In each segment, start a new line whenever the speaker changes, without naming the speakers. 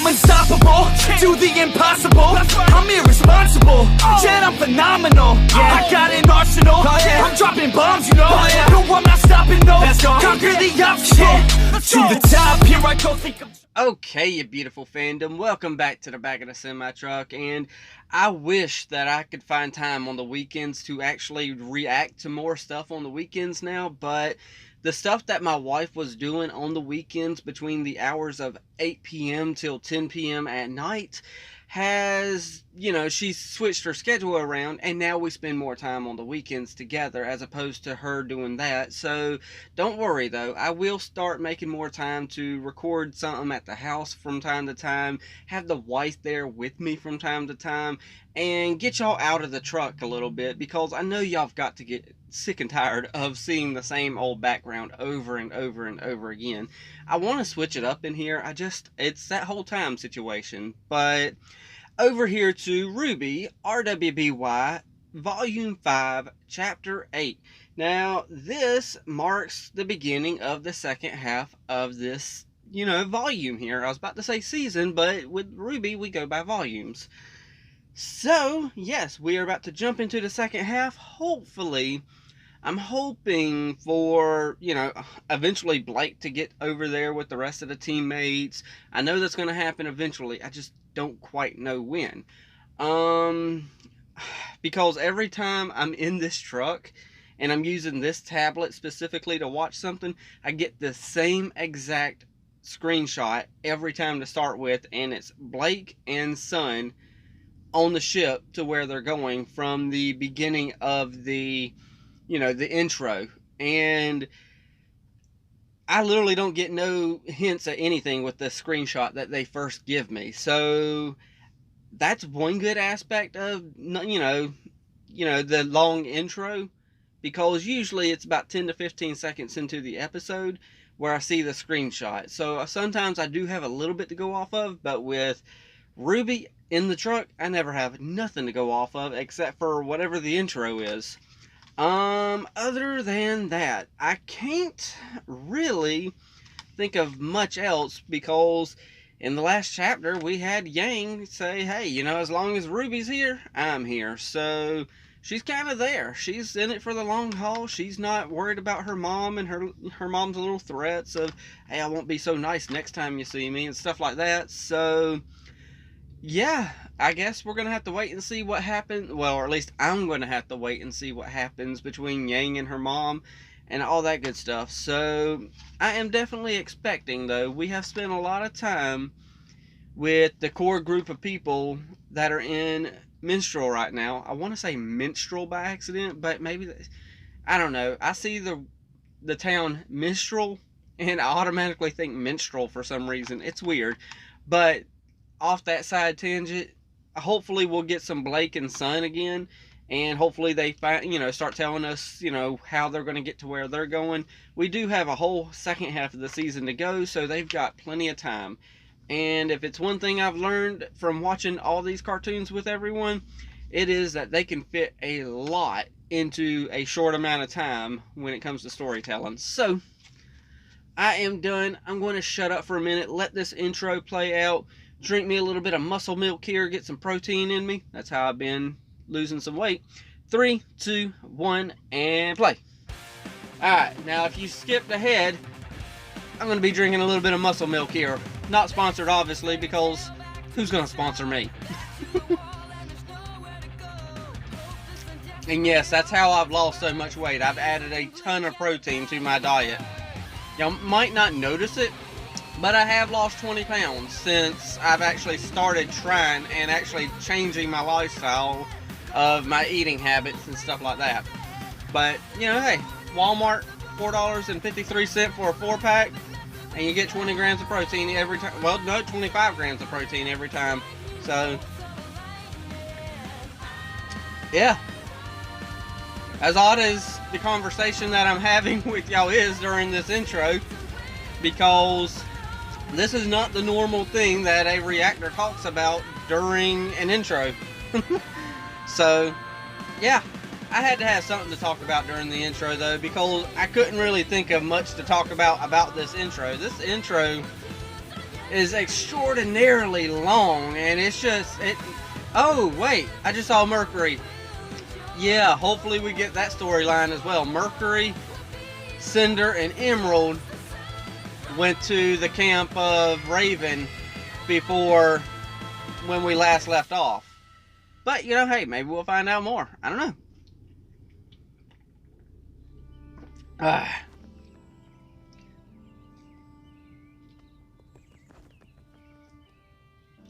I'm unstoppable, do the impossible. I'm irresponsible, yet I'm phenomenal. I got an arsenal, I'm dropping bombs, you know. No, I'm not stopping, no. Conquer the obstacle, to the top, here I go, think I'm...
Okay, you beautiful fandom, welcome back to the back of the semi-truck, and I wish that I could find time on the weekends to actually react to more stuff on the weekends now, but the stuff that my wife was doing on the weekends between the hours of 8 p.m. till 10 p.m. at night has, you know, she's switched her schedule around, and now we spend more time on the weekends together as opposed to her doing that. So don't worry though, I will start making more time to record something at the house from time to time, have the wife there with me from time to time, and get y'all out of the truck a little bit, because I know y'all have got to get sick and tired of seeing the same old background over and over and over again. I want to switch it up in here. It's that whole time situation. But over here to Rwby, Rwby, Volume 5, Chapter 8. Now, this marks the beginning of the second half of this, you know, volume here. I was about to say season, but with Rwby, we go by volumes. So, yes, we are about to jump into the second half. Hopefully, I'm hoping for, you know, eventually Blake to get over there with the rest of the teammates. I know that's going to happen eventually. I just don't quite know when. Because every time I'm in this truck and I'm using this tablet specifically to watch something, I get the same exact screenshot every time to start with, and it's Blake and Son on the ship to where they're going from the beginning of the, you know, the intro. And I literally don't get no hints at anything with the screenshot that they first give me. So that's one good aspect of, you know, the long intro, because usually it's about 10 to 15 seconds into the episode where I see the screenshot. So sometimes I do have a little bit to go off of, but with Rwby in the truck, I never have nothing to go off of except for whatever the intro is. Other than that, I can't really think of much else, because in the last chapter we had Yang say, hey, you know, as long as Rwby's here, I'm here. So she's kind of there. She's in it for the long haul. She's not worried about her mom and her mom's little threats of, hey, I won't be so nice next time you see me and stuff like that. So yeah, I guess we're going to have to wait and see what happens. Well, or at least I'm going to have to wait and see what happens between Yang and her mom and all that good stuff. So I am definitely expecting, though, we have spent a lot of time with the core group of people that are in Minstrel right now. I want to say Minstrel by accident, but maybe, I don't know. I see the town Minstrel and I automatically think Minstrel for some reason. It's weird. But off that side tangent, hopefully we'll get some Blake and Son again, and hopefully they find, you know, start telling us, you know, how they're going to get to where they're going. We do have a whole second half of the season to go, so they've got plenty of time. And if it's one thing I've learned from watching all these cartoons with everyone, it is that they can fit a lot into a short amount of time when it comes to storytelling. So I am done. I'm going to shut up for a minute, let this intro play out, drink me a little bit of muscle milk here, get some protein in me. That's how I've been losing some weight. 3, 2, 1, and play. Alright, now if you skipped ahead, I'm going to be drinking a little bit of muscle milk here. Not sponsored, obviously, because who's going to sponsor me? And yes, that's how I've lost so much weight. I've added a ton of protein to my diet. Y'all might not notice it, but I have lost 20 pounds since I've actually started trying and actually changing my lifestyle of my eating habits and stuff like that. But, you know, hey, Walmart, $4.53 for a 4-pack, and you get 20 grams of protein every time. Well, no, 25 grams of protein every time. So, yeah. As odd as the conversation that I'm having with y'all is during this intro, because this is not the normal thing that a reactor talks about during an intro. So, yeah, I had to have something to talk about during the intro, though, because I couldn't really think of much to talk about this intro. This intro is extraordinarily long, and it's just oh wait, I just saw Mercury. Yeah, hopefully we get that storyline as well. Mercury, Cinder, and Emerald went to the camp of Raven before when we last left off. But you know, hey, maybe we'll find out more. I don't know.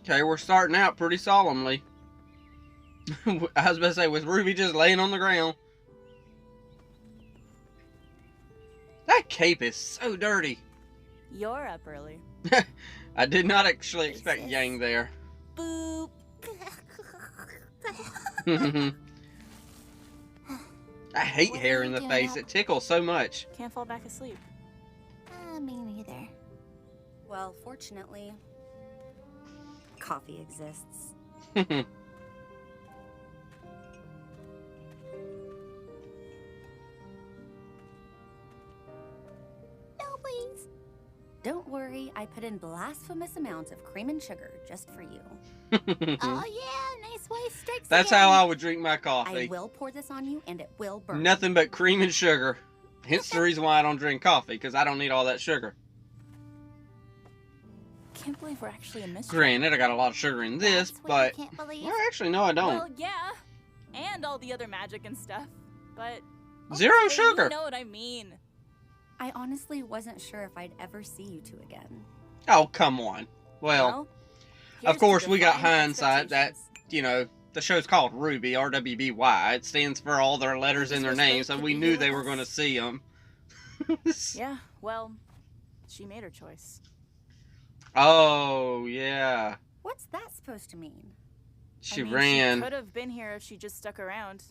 Okay, we're starting out pretty solemnly. I was about to say, with Rwby just laying on the ground. That cape is so dirty.
You're up early.
I did not actually expect Yang there.
Boop.
I hate hair in the face. It tickles so much.
Can't fall back asleep.
Me neither. Well, fortunately, coffee exists.
No, please.
Don't worry, I put in blasphemous amounts of cream and sugar just for you.
Oh yeah, nice Weiss strikes
That's
again.
how I would drink my
I
coffee.
will pour this on you, and it will burn.
Nothing but cream and sugar. Hence the reason why I don't drink coffee, because I don't need all that sugar.
Can't believe we're actually in mystery.
Granted, I got a lot of sugar in this,
That's what
but...
I can't believe.
Well, actually, no, I don't.
Well, yeah, and all the other magic and stuff, but
Zero
okay,
sugar.
You know what I mean.
I honestly wasn't sure if I'd ever see you two again.
Oh, come on. Well,
here's
of course,
to
we got
defying
hindsight that,
expectations.
you know, the show's called Rwby, R-W-B-Y. It stands for all their letters in their name, so we knew they were going to see them.
Yeah, well, she made her choice.
Oh, yeah.
What's that supposed to mean?
She
I mean,
ran.
She could have been here if she just stuck around.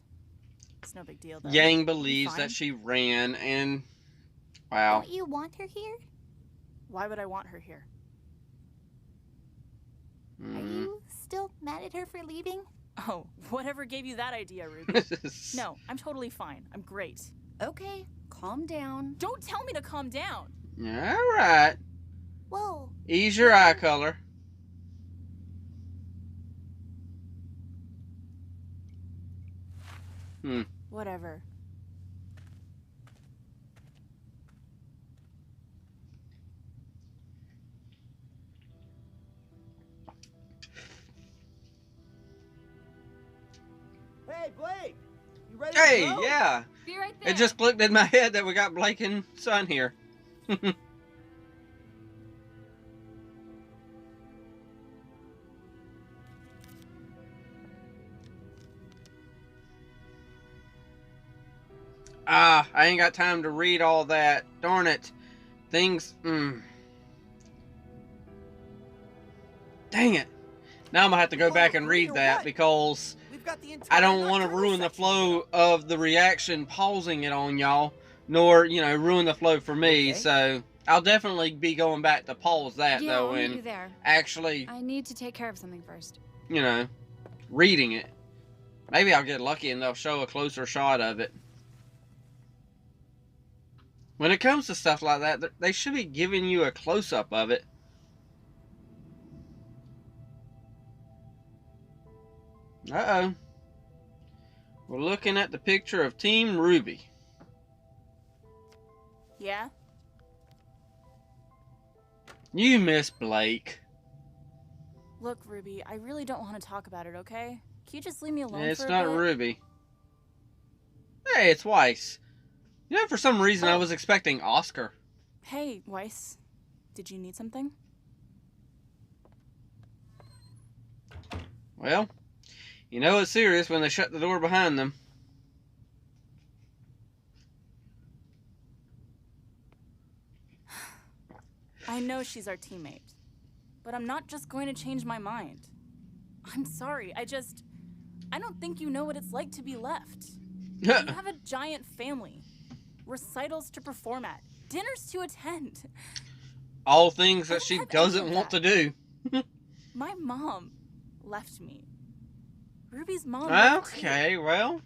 It's no big deal, though.
Yang believes
Fine.
that she ran, and... Wow.
Don't you want her here? Why would I want her here?
Mm.
Are you still mad at her for leaving? Oh, whatever gave you that idea, Ruby? No, I'm totally fine. I'm great.
Okay, calm down.
Don't tell me to calm down.
Alright.
Whoa.
Ease your eye color.
Whatever.
Hey, Blake! You ready
Hey,
to go?
yeah.
Be right there.
It just clicked in my head that we got Blake and Son here. I ain't got time to read all that. Darn it. Things, Dang it. Now I'm gonna have to go back and read that because
We've got the
I
entire
don't want to
nocturnal
ruin the
section.
flow of the reaction pausing it on y'all, nor, you know, ruin the flow for me.
Okay.
So I'll definitely be going back to pause that
Yeah,
though
I'll meet you
and
there.
actually,
I need to take care of something first.
you know, reading it. Maybe I'll get lucky and they'll show a closer shot of it. When it comes to stuff like that, they should be giving you a close-up of it. Uh-oh. We're looking at the picture of Team Rwby.
Yeah?
You miss Blake.
Look, Ruby, I really don't want to talk about it, okay? Can you just leave me alone
It's
for
not
a bit?
Rwby. Hey, it's Weiss. You know, for some reason I
Oh.
was expecting Oscar.
Hey, Weiss. Did you need something?
Well, you know it's serious when they shut the door behind them.
I know she's our teammate, but I'm not just going to change my mind. I'm sorry, I don't think you know what it's like to be left. You have a giant family, recitals to perform at, dinners to attend.
All things
I
that
don't
she
have any
doesn't
of
want to
that.
do.
My mom left me. Ruby's mom left too.
Okay, well,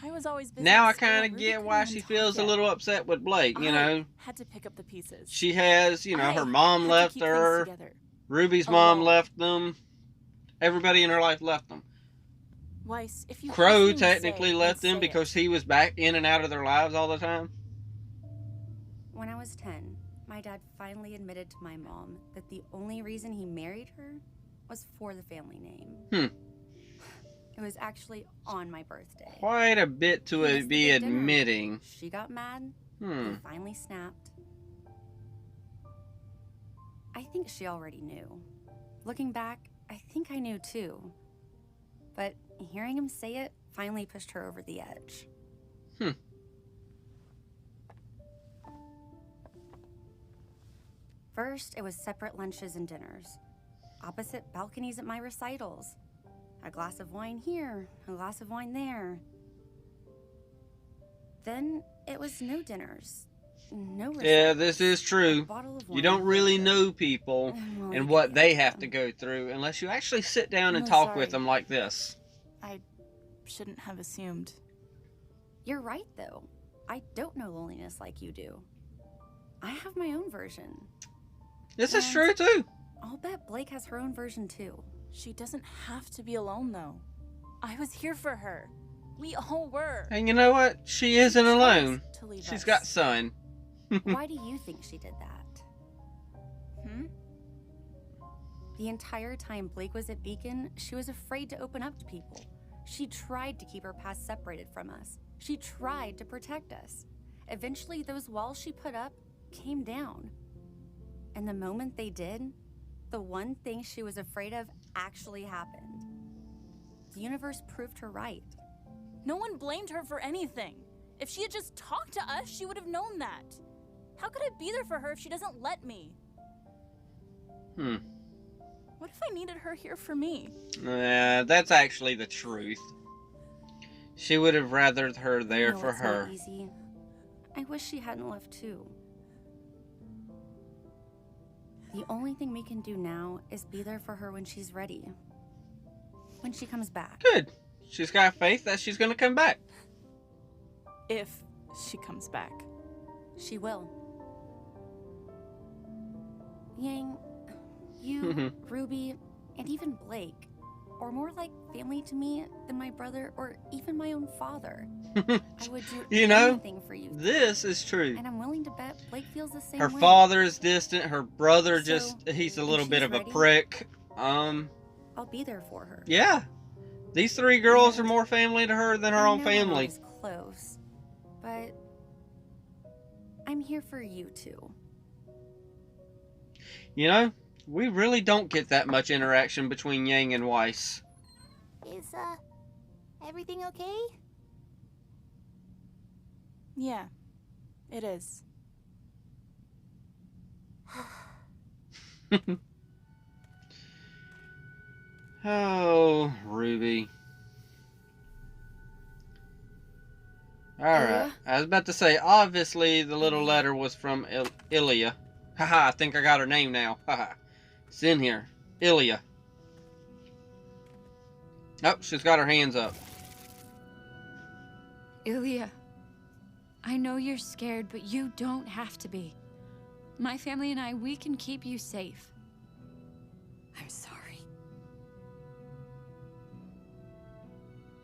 Ty was always busy
now
at
I
school,
kind
and
of
Ruby
get
couldn't
why
even
she
talk
feels a
yet.
little upset with Blake, you
I
know.
had to pick up the pieces.
She has, you know,
I
her mom
had to
left
keep things
her.
together.
Ruby's mom left them. Everybody in her life left them.
Weiss, if you
Crow
have something to
technically
say,
left
then
them
say
because
it.
he was back in and out of their lives all the time.
When I was 10, my dad finally admitted to my mom that the only reason he married her was for the family name. It was actually on my birthday.
Quite a bit to
He missed the
be
big dinner.
admitting.
She got mad. He finally snapped. I think she already knew. Looking back, I think I knew too. But hearing him say it finally pushed her over the edge. First, it was separate lunches and dinners. Opposite balconies at my recitals. A glass of wine here, a glass of wine there. Then it was no dinners, no recitals.
Yeah, this is true.
A bottle of
You
wine
don't really
here.
know people
Well,
and
we
what
could
they
get
have
them.
to go through unless you actually sit down and
No,
talk with
sorry.
them like this.
I shouldn't have assumed.
You're right, though. I don't know loneliness like you do. I have my own version.
This is
And-
true too.
I'll bet Blake has her own version, too.
She doesn't have to be alone, though. I was here for her. We all were.
And you know what? She isn't
Chose
alone.
to leave
She's
us.
got son.
Why do you think she did that? The entire time Blake was at Beacon, she was afraid to open up to people. She tried to keep her past separated from us. She tried to protect us. Eventually, those walls she put up came down. And the moment they did, the one thing she was afraid of actually happened. The universe proved her right.
No one blamed her for anything. If she had just talked to us, she would have known that. How could I be there for her if she doesn't let me? What if I needed her here for me?
That's actually the truth. She would have rathered her there
No,
for
it's not
her.
easy. I wish she hadn't left too. The only thing we can do now is be there for her when she's ready. When she comes back.
Good. She's got faith that she's going to come back.
If she comes back.
She will. Yang, you, Rwby, and even Blake are more like family to me than my brother or even my own father. I would do
You know,
anything for you.
This is true.
And I'm willing to bet Blake feels the same
Her
way.
father is distant. Her brother
So,
he's a
when
little bit
she's
of a
ready-
prick.
I'll be there for her.
Yeah. These three girls are more family to her than her
I
own
know we're not
family.
as close, but I'm here for you too.
You know, we really don't get that much interaction between Yang and Weiss.
Is, everything okay?
Yeah, it is.
Oh, Rwby. Alright. I was about to say, obviously the little letter was from Ilya. Haha, I think I got her name now. Haha. It's in here. Ilya. Oh, she's got her hands up.
Ilya, I know you're scared, but you don't have to be. My family and I, we can keep you safe. I'm sorry.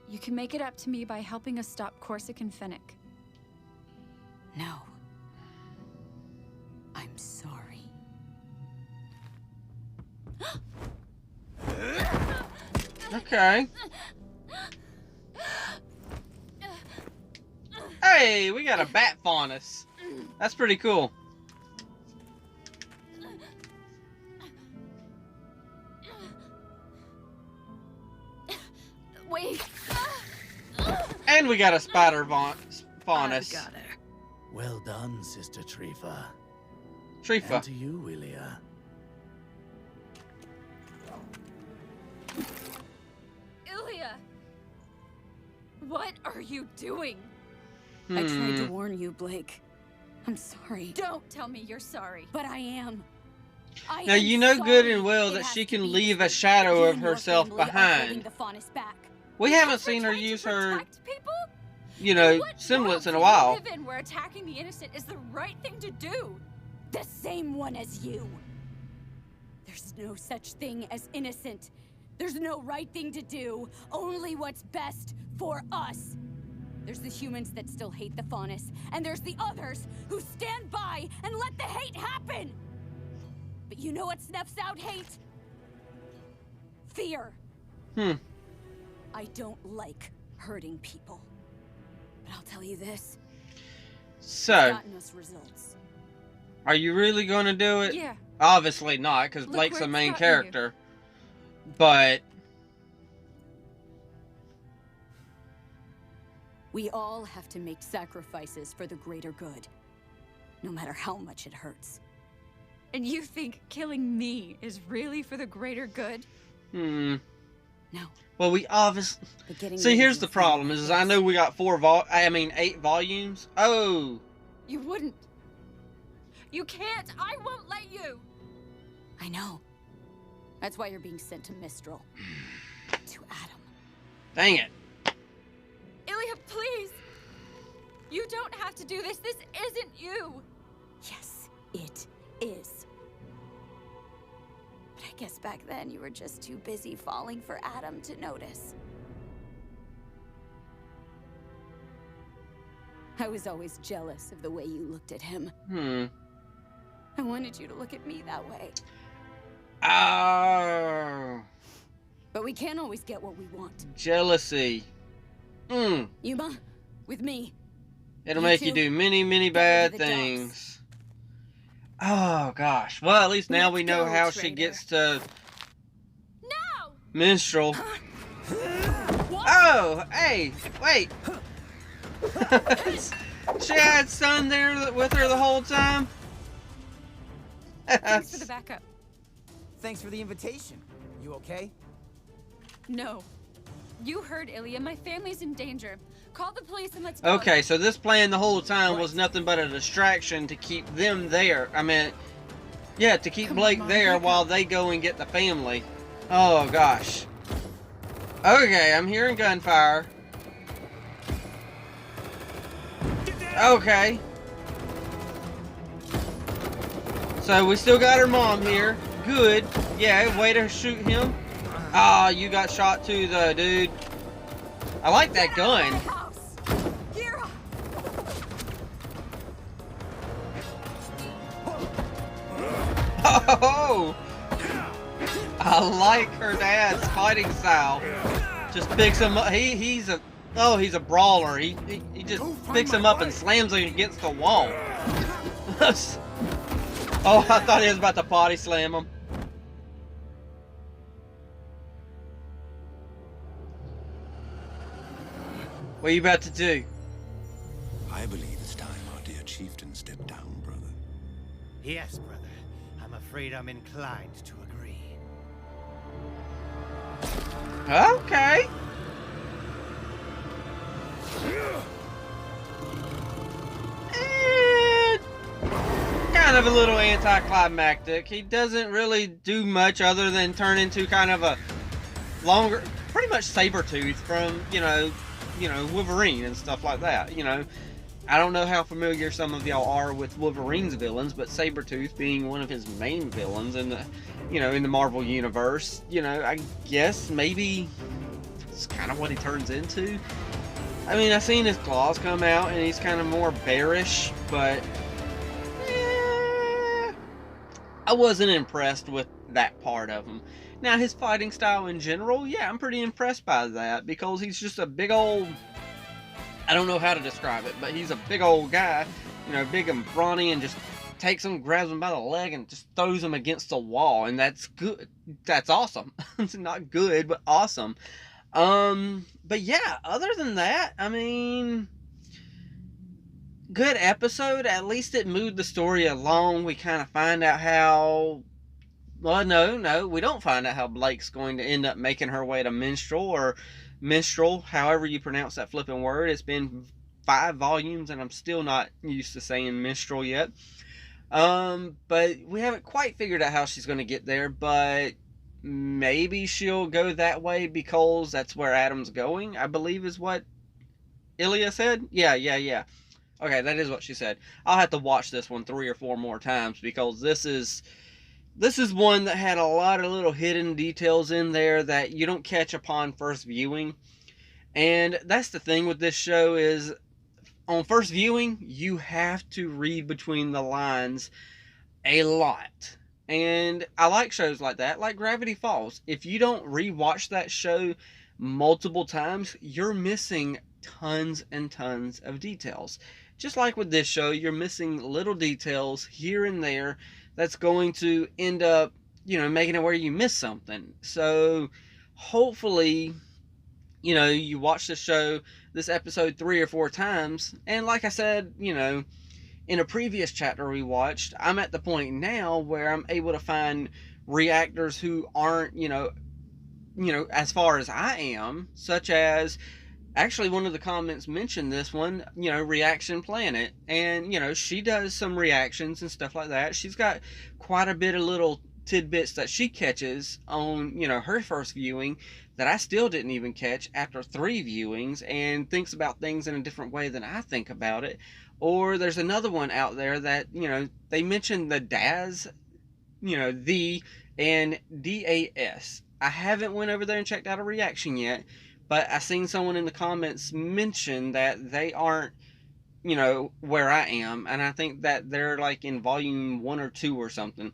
You can make it up to me by helping us stop Corsican Fennec.
No. I'm sorry.
Okay. Hey, we got a bat faunus. That's pretty cool.
Wait.
And we got a spider faunus.
Got her.
Well done, Sister Trifa.
Trifa.
And to you, Ilya.
Ilya! What are you doing?
I tried to warn you, Blake. I'm sorry.
Don't tell me you're sorry.
But I am. I
Now
am
you know good
sorry.
and well
It
that
has
she
to
can
be
leave
this
a shadow
way.
of
You and your
herself
family are holding
behind.
the faunus back.
We haven't seen her
Trying to
use her,
protect people?
you know,
What
semblance in a
world do you
while.
live in where attacking the innocent is the right thing to do?
The same one as you. There's There's no such thing as innocent. There's no right thing to do, only what's best for us. There's the humans that still hate the Faunus, and there's the others who stand by and let the hate happen! But you know what snuffs out hate? Fear. I don't like hurting people. But I'll tell you this.
So,
Gotten us results.
are you really going to do it?
Yeah.
Obviously not, because
Look
Blake's
where
the
it's
main
gotten you.
character. But,
We all have to make sacrifices for the greater good. No matter how much it hurts.
And you think killing me is really for the greater good?
No.
well, we obviously...
But getting
See,
rid of
here's
your
the problem,
family
is I know we got 8 volumes. Oh!
You wouldn't. You can't. I won't let you.
I know. That's why you're being sent to Mistral. To Adam.
Dang it.
Ilya, please. You don't have to do this. This isn't you.
Yes, it is. But I guess back then you were just too busy falling for Adam to notice. I was always jealous of the way you looked at him. I wanted you to look at me that way.
Oh.
But we can't always get what we want.
Jealousy.
Yuma, with me.
It'll
You
make you
too.
do many, many
Get rid of
bad
the
things. Oh, gosh. Well, at least now
Let's
we know
go,
how she
traitor.
gets to
No!
Minstrel.
What?
Oh, hey, wait. She had son there with her the whole time?
Thanks for the backup.
Thanks for the invitation. You okay?
No. You heard Ilya. My family's in danger. Call the police and let's go.
Okay, so this plan the whole time was nothing but a distraction to keep them there. I mean, yeah, to keep
Come
Blake
on,
there
wake
while
up.
they go and get the family. Oh, gosh. Okay, I'm hearing gunfire. Okay. So we still got her mom here. Good. Yeah, way to shoot him. Ah, you got shot too, though, dude. I like that gun.
House! Gira!
Oh! I like her dad's fighting style. Just picks him up. He's a brawler. He just picks him up and slams him against the wall. Oh, I thought he was about to potty slam him. What are you about to do?
I believe it's time our dear chieftain stepped down, brother.
Yes, brother. I'm afraid I'm inclined to agree.
Okay. Kind of a little anticlimactic. He doesn't really do much other than turn into kind of a longer, pretty much Sabretooth from, you know, Wolverine and stuff like that. You know, I don't know how familiar some of y'all are with Wolverine's villains, but Sabretooth being one of his main villains in the, in the Marvel universe, I guess maybe it's kind of what he turns into. I mean, I've seen his claws come out and he's kind of more bearish, but I wasn't impressed with that part of him. Now, his fighting style in general, yeah, I'm pretty impressed by that, because he's just a big old, I don't know how to describe it, but he's a big old guy, big and brawny, and just takes him, grabs him by the leg, and just throws him against the wall, and that's good. That's awesome. It's not good, but awesome. But yeah, other than that, I mean, good episode. At least it moved the story along. We kind of find out how, well, no, we don't find out how Blake's going to end up making her way to Minstrel, or Minstrel, however you pronounce that flipping word. It's been 5 volumes and I'm still not used to saying Minstrel yet. But we haven't quite figured out how she's going to get there, but maybe she'll go that way because that's where Adam's going, I believe is what Ilya said. Yeah. Okay, that is what she said. I'll have to watch this one 3 or 4 more times, because this is this is one that had a lot of little hidden details in there that you don't catch upon first viewing. And that's the thing with this show is, on first viewing, you have to read between the lines a lot. And I like shows like that, like Gravity Falls. If you don't rewatch that show multiple times, you're missing tons and tons of details. Just like with this show, you're missing little details here and there that's going to end up, you know, making it where you miss something. So hopefully, you know, you watch the show, this episode 3 or 4 times, and like I said, you know, in a previous chapter we watched, I'm at the point now where I'm able to find reactors who aren't, you know, as far as I am, such as, actually one of the comments mentioned this one, you know, Reaction Planet, and, you know, she does some reactions and stuff like that. She's got quite a bit of little tidbits that she catches on, you know, her first viewing that I still didn't even catch after 3 viewings, and thinks about things in a different way than I think about it. Or there's another one out there that, you know, they mentioned the DAS, you know, the and DAS. I haven't went over there and checked out a reaction yet, but I seen someone in the comments mention that they aren't, you know, where I am, and I think that they're like in volume 1 or 2 or something.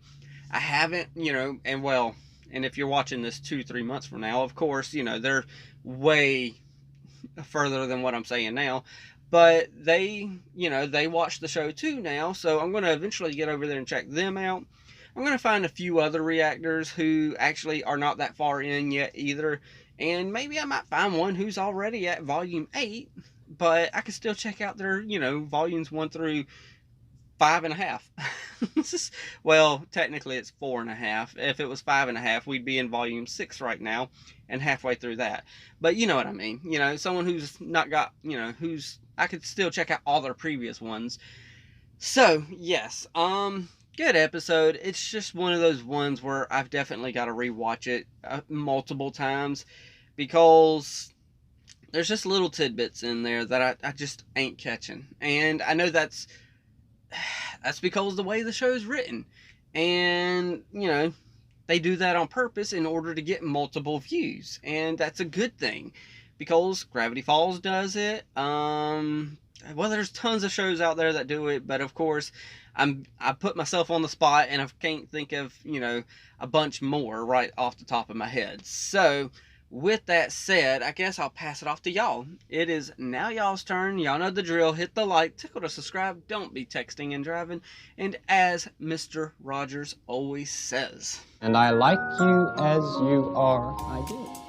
I haven't, you know, and well, and if you're watching this 2-3 months from now, of course, you know, they're way further than what I'm saying now. But they, you know, they watch the show too now, so I'm going to eventually get over there and check them out. I'm going to find a few other reactors who actually are not that far in yet either. And maybe I might find one who's already at volume 8, but I can still check out their, you know, volumes 1 through 5.5. Well, technically it's 4.5. If it was 5.5, we'd be in volume 6 right now and halfway through that. But you know what I mean. You know, someone who's not got, you know, who's, I could still check out all their previous ones. So, yes, good episode. It's just one of those ones where I've definitely got to rewatch it multiple times, because there's just little tidbits in there that I just ain't catching. And I know that's because the way the show is written. And, you know, they do that on purpose in order to get multiple views. And that's a good thing, because Gravity Falls does it. Well, there's tons of shows out there that do it, but of course, I put myself on the spot, and I can't think of, you know, a bunch more right off the top of my head. So, with that said, I guess I'll pass it off to y'all. It is now y'all's turn. Y'all know the drill. Hit the like, tickle to subscribe. Don't be texting and driving. And as Mr. Rogers always says,
and I like you as you are, I do.